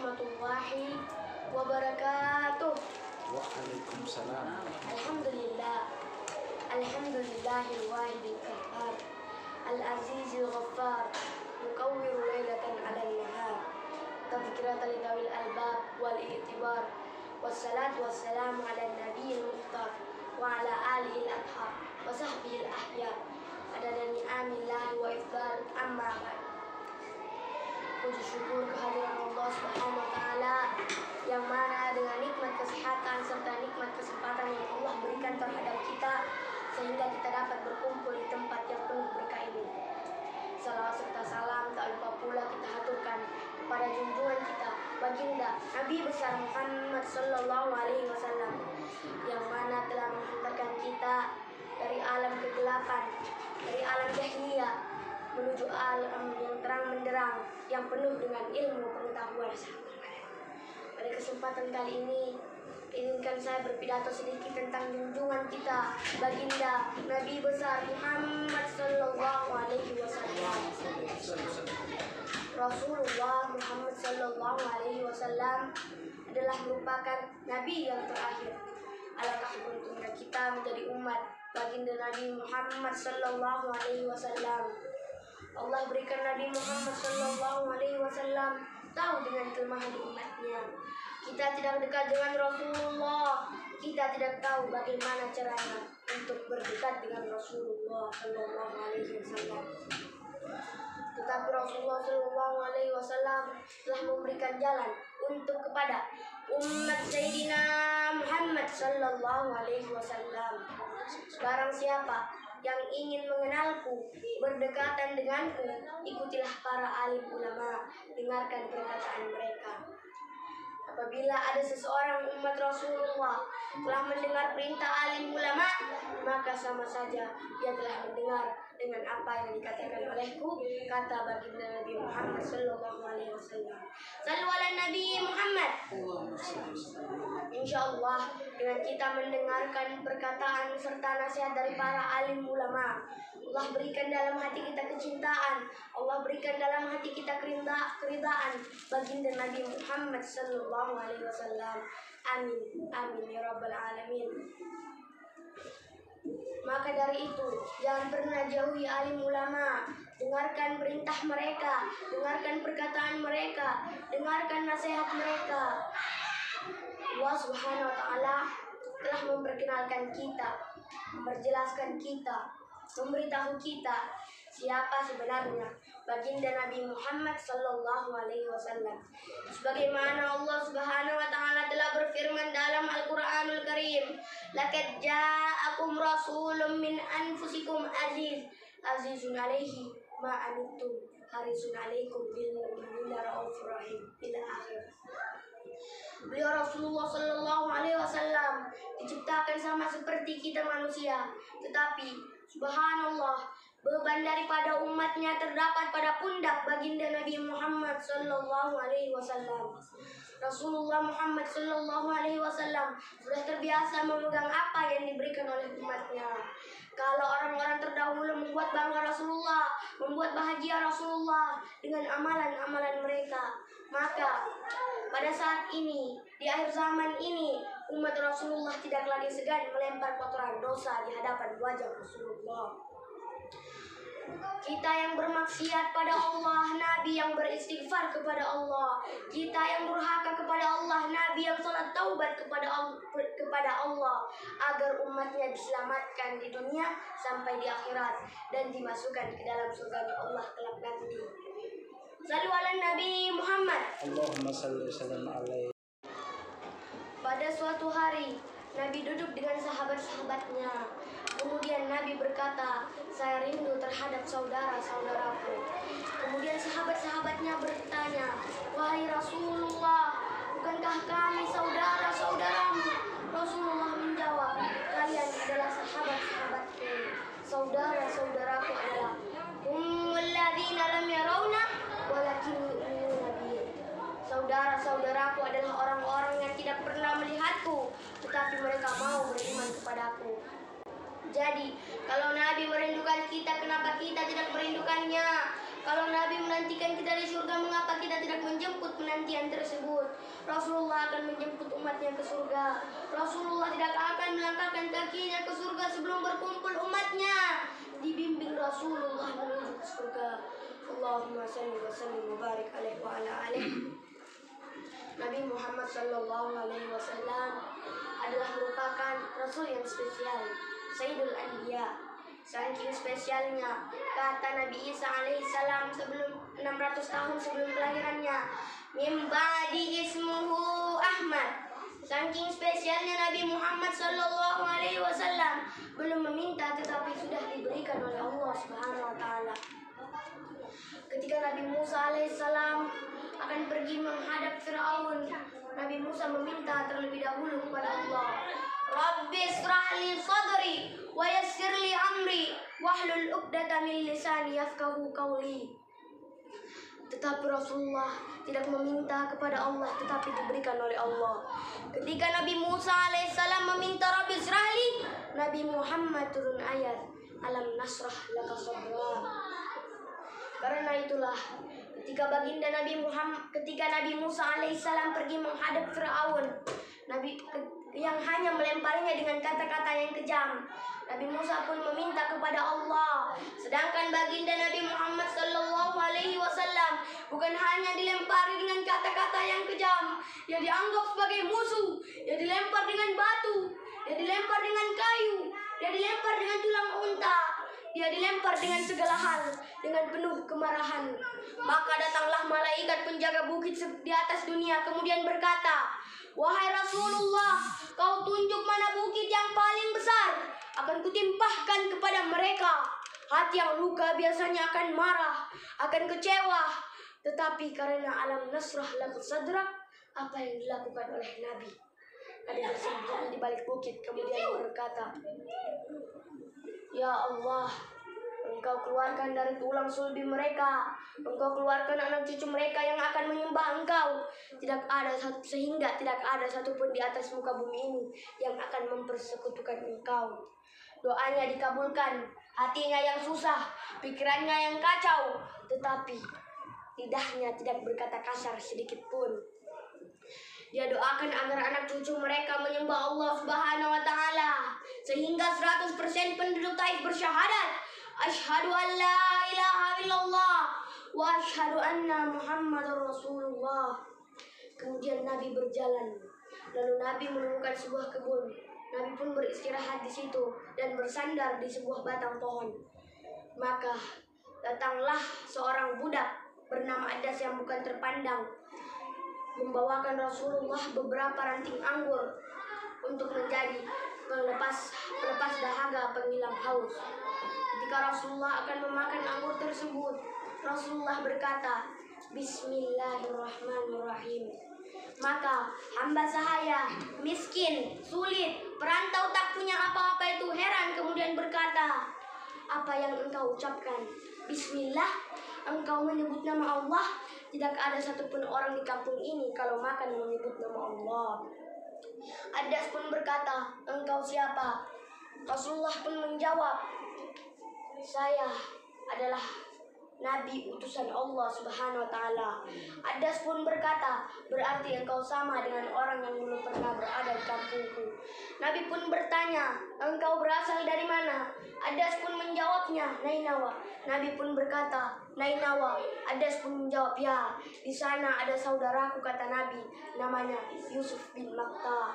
warahmatullahi wabarakatuh. Waalaikumsalam. Alhamdulillah. Alhamdulillahil wahidil qahhar. Al-azizil ghaffar. Mukawwiru lailatan 'alal nahar. Tadhkiratan lidawil albab wal i'tibar. Wassalatu wassalamu 'alan nabiyil mukhtar wa 'ala alihi al-athhar wa sahbihi al-ahya. Adada ni'amillahi wa ifdal amma ba'd. Puji syukur kehadiran Allah Subhanahu wa taala yang mana dengan nikmat kesehatan serta nikmat kesempatan yang Allah berikan terhadap kita sehingga kita dapat berkumpul di tempat yang penuh berkah ini. Salawat serta salam tak lupa pula kita haturkan kepada junjungan kita baginda Nabi besar Muhammad sallallahu alaihi wasallam yang mana telah menghantarkan kita dari alam kegelapan, dari alam jahiliyah menuju alam yang terang menderang yang penuh dengan ilmu pengetahuan. Pada kesempatan kali ini izinkan saya berpidato sedikit tentang junjungan kita baginda Nabi besar Muhammad sallallahu alaihi wasallam. Rasulullah Muhammad sallallahu alaihi wasallam adalah merupakan nabi yang terakhir. Alangkah beruntungnya kita menjadi umat baginda Nabi Muhammad sallallahu alaihi wasallam. Allah berikan Nabi Muhammad sallallahu alaihi wasallam tahu dengan kelemahan umatnya. Kita tidak dekat dengan Rasulullah, kita tidak tahu bagaimana caranya untuk berdekat dengan Rasulullah sallallahu alaihi wasallam. Tetapi Rasulullah sallallahu alaihi wasallam telah memberikan jalan untuk kepada umat Sayyidina Muhammad sallallahu alaihi wasallam. Barang siapa yang ingin mengenalku, berdekatan denganku, ikutilah para alim ulama, dengarkan perkataan mereka. Apabila ada seseorang umat Rasulullah telah mendengar perintah alim ulama, maka sama saja dia telah mendengar dengan apa yang dikatakan olehku, kata baginda Nabi Muhammad sallallahu alaihi wasallam. Sallu ala Nabi Muhammad. Insyaallah dengan kita mendengarkan perkataan serta nasihat dari para alim ulama, Allah berikan dalam hati kita kecintaan, Allah berikan dalam hati kita keridaan baginda Nabi Muhammad sallallahu alaihi wasallam. Amin amin ya rabbal alamin. Maka dari itu, jangan pernah jauhi alim ulama. Dengarkan perintah mereka, dengarkan perkataan mereka, dengarkan nasihat mereka. Allah Subhanahu wa taala telah memperkenalkan kita, memperjelaskan kita, memberitahu kita siapa sebenarnya baginda Nabi Muhammad sallallahu alaihi wasallam. Sebagaimana Allah Subhanahu wa taala telah berfirman dalam Al-Qur'anul Karim, "Laqad ja'akum rasulun min anfusikum azizun 'alaihi ma anittum harisun 'alaikum bil mu'minina raufur rahim." Ila akhir. Beliau Rasulullah sallallahu alaihi wasallam diciptakan sama seperti kita manusia, tetapi subhanallah, beban daripada umatnya terdapat pada pundak baginda Nabi Muhammad sallallahu alaihi wasallam. Rasulullah Muhammad sallallahu alaihi wasallam sudah terbiasa memegang apa yang diberikan oleh umatnya. Kalau orang-orang terdahulu membuat bangga Rasulullah, membuat bahagia Rasulullah dengan amalan-amalan mereka, maka pada saat ini, di akhir zaman ini, umat Rasulullah tidak lagi segan melempar kotoran dosa di hadapan wajah Rasulullah. Kita yang bermaksiat pada Allah, Nabi yang beristighfar kepada Allah. Kita yang durhaka kepada Allah, Nabi yang salat taubat kepada Allah, agar umatnya diselamatkan di dunia sampai di akhirat dan dimasukkan ke dalam surga Allah kelak nanti. Sallu ala Nabi Muhammad. Allahumma salli sallam alaihi. Pada suatu hari, Nabi duduk dengan sahabat-sahabatnya. Kemudian Nabi berkata, "Saya rindu terhadap saudara-saudaraku." Kemudian sahabat-sahabatnya bertanya, "Wahai Rasulullah, bukankah kami saudara-saudaramu?" Rasulullah menjawab, "Kalian adalah sahabat-sahabatku. Saudara-saudaraku adalah humul ladzina lam yarawna walakin yu'minuna bi." Saudara-saudaraku adalah orang-orang yang tidak pernah melihatku, tetapi mereka mau beriman kepadaku. Jadi, kalau Nabi merindukan kita, kenapa kita tidak merindukannya? Kalau Nabi menantikan kita di surga, mengapa kita tidak menjemput penantian tersebut? Rasulullah akan menjemput umatnya ke surga. Rasulullah tidak akan melangkahkan kakinya ke surga sebelum berkumpul umatnya. Dibimbing Rasulullah menuju ke surga. Allahumma salli wa sallim wa barik alaihi wa ala alihi. Nabi Muhammad sallallahu alaihi wasallam adalah merupakan rasul yang spesial, Sayyidul Anbiya. Saking spesialnya, kata Nabi Isa alaihissalam sebelum 600 tahun sebelum kelahirannya, min ba'di ismuhu Ahmad. Saking spesialnya Nabi Muhammad sallallahu alaihi wasallam belum meminta tetapi sudah diberikan oleh Allah Subhanahu wa taala. Ketika Nabi Musa alaihissalam akan pergi menghadap Fir'aun, Nabi Musa meminta terlebih dahulu kepada Allah, Rabbi israh li sadri wa yassir li amri wahlul 'uqdatam min lisani yafqahu qawli. Tetapi Rasulullah tidak meminta kepada Allah tetapi diberikan oleh Allah. Ketika Nabi Musa alaihissalam meminta Rabbi israh li, Nabi Muhammad turun ayat alam nasrah laka sadrak. Karena itulah ketika Nabi Musa alaihissalam pergi menghadap Fir'aun, yang hanya melemparinya dengan kata-kata yang kejam, Nabi Musa pun meminta kepada Allah. Sedangkan baginda Nabi Muhammad sallallahu alaihi wasallam bukan hanya dilempari dengan kata-kata yang kejam, dia dianggap sebagai musuh, dia dilempar dengan batu, dia dilempar dengan kayu, dia dilempar dengan tulang unta, dia dilempar dengan segala hal dengan penuh kemarahan. Maka datanglah malaikat penjaga bukit di atas dunia kemudian berkata, wahai Rasulullah, kau tunjuk mana bukit yang paling besar, akan kutimpahkan kepada mereka. Hati yang luka biasanya akan marah, akan kecewa, tetapi karena alam nasrah lahu sadrak, apa yang dilakukan oleh Nabi? Ada bersembunyi di balik bukit kemudian berkata, ya Allah, Engkau keluarkan dari tulang sulbi mereka, Engkau keluarkan anak cucu mereka yang akan menyembah Engkau. Sehingga tidak ada satupun di atas muka bumi ini yang akan mempersekutukan Engkau. Doanya dikabulkan, hatinya yang susah, pikirannya yang kacau, tetapi lidahnya tidak berkata kasar sedikit pun. Dia doakan agar anak cucu mereka menyembah Allah Subhanahu wa taala sehingga 100% penduduk Taif bersyahadat, asyhadu an la ilaha illallah wa asyhadu anna Muhammadar Rasulullah. Kemudian Nabi berjalan, lalu Nabi menemukan sebuah kebun. Nabi pun beristirahat di situ dan bersandar di sebuah batang pohon. Maka datanglah seorang budak bernama Adas yang bukan terpandang, membawakan Rasulullah beberapa ranting anggur untuk menjadi pelepas dahaga penghilang haus. Ketika Rasulullah akan memakan anggur tersebut, Rasulullah berkata, Bismillahirrahmanirrahim. Maka hamba sahaya, miskin, sulit, perantau tak punya apa-apa itu heran kemudian berkata, apa yang engkau ucapkan? Bismillah, engkau menyebut nama Allah. Tidak ada satupun orang di kampung ini kalau makan menyebut nama Allah. Adas pun berkata, engkau siapa? Rasulullah pun menjawab, saya adalah Nabi utusan Allah Subhanahu wa taala. Adas pun berkata, berarti engkau sama dengan orang yang dulu pernah berada di kampungku. Nabi pun bertanya, engkau berasal dari mana? Adas pun menjawabnya, Nainawa. Nabi pun berkata, Nainawa. Adas pun menjawab, ya, di sana ada saudaraku, kata Nabi, namanya Yusuf bin Matta.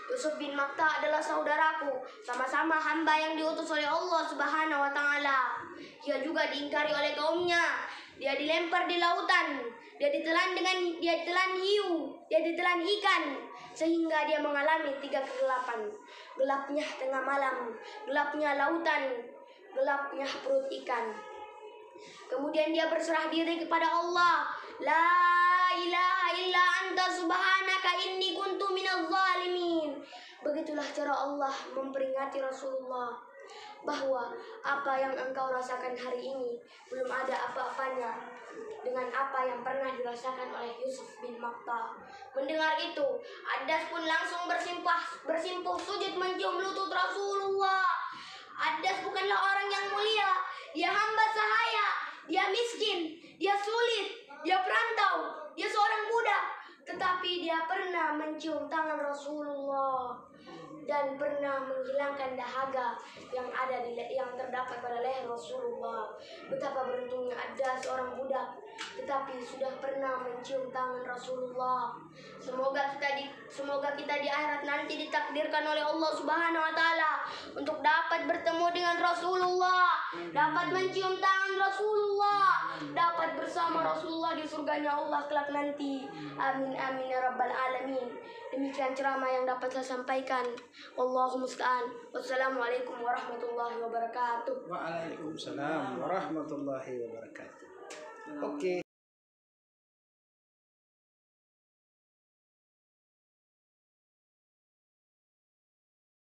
Yusuf bin Matta adalah saudaraku, sama-sama hamba yang diutus oleh Allah Subhanahu wa taala. Dia juga diingkari oleh kaumnya. Dia dilempar di lautan, dia ditelan hiu, dia ditelan ikan, sehingga dia mengalami 3 kegelapan. Gelapnya tengah malam, gelapnya lautan, gelapnya perut ikan. Kemudian dia berserah diri kepada Allah. La ilaha illa anta subhanaka inni kuntu minadh zalimin. Begitulah cara Allah memperingati Rasulullah bahwa apa yang engkau rasakan hari ini belum ada apa-apanya dengan apa yang pernah dirasakan oleh Yusuf bin Matta. Mendengar itu, Adas pun langsung bersimpuh sujud mencium lutut Rasulullah. Adas bukanlah orang yang mulia, dia hamba sahaya, dia miskin, dia sulit, dia perantau, dia seorang budak. Tetapi dia pernah mencium tangan Rasulullah dan pernah menghilangkan dahaga yang terdapat pada leher Rasulullah. Betapa beruntungnya ada seorang budak tetapi sudah pernah mencium tangan Rasulullah. Semoga kita di akhirat nanti ditakdirkan oleh Allah Subhanahu wa taala untuk dapat bertemu dengan Rasulullah, dapat mencium tangan Rasulullah, dapat bersama Rasulullah di surganya Allah kelak nanti. Amin amin ya rabbal alamin. Demikian ceramah yang dapat saya sampaikan. Wallahu musta'an. Wassalamualaikum warahmatullahi wabarakatuh. Waalaikumsalam warahmatullahi wabarakatuh. Oke.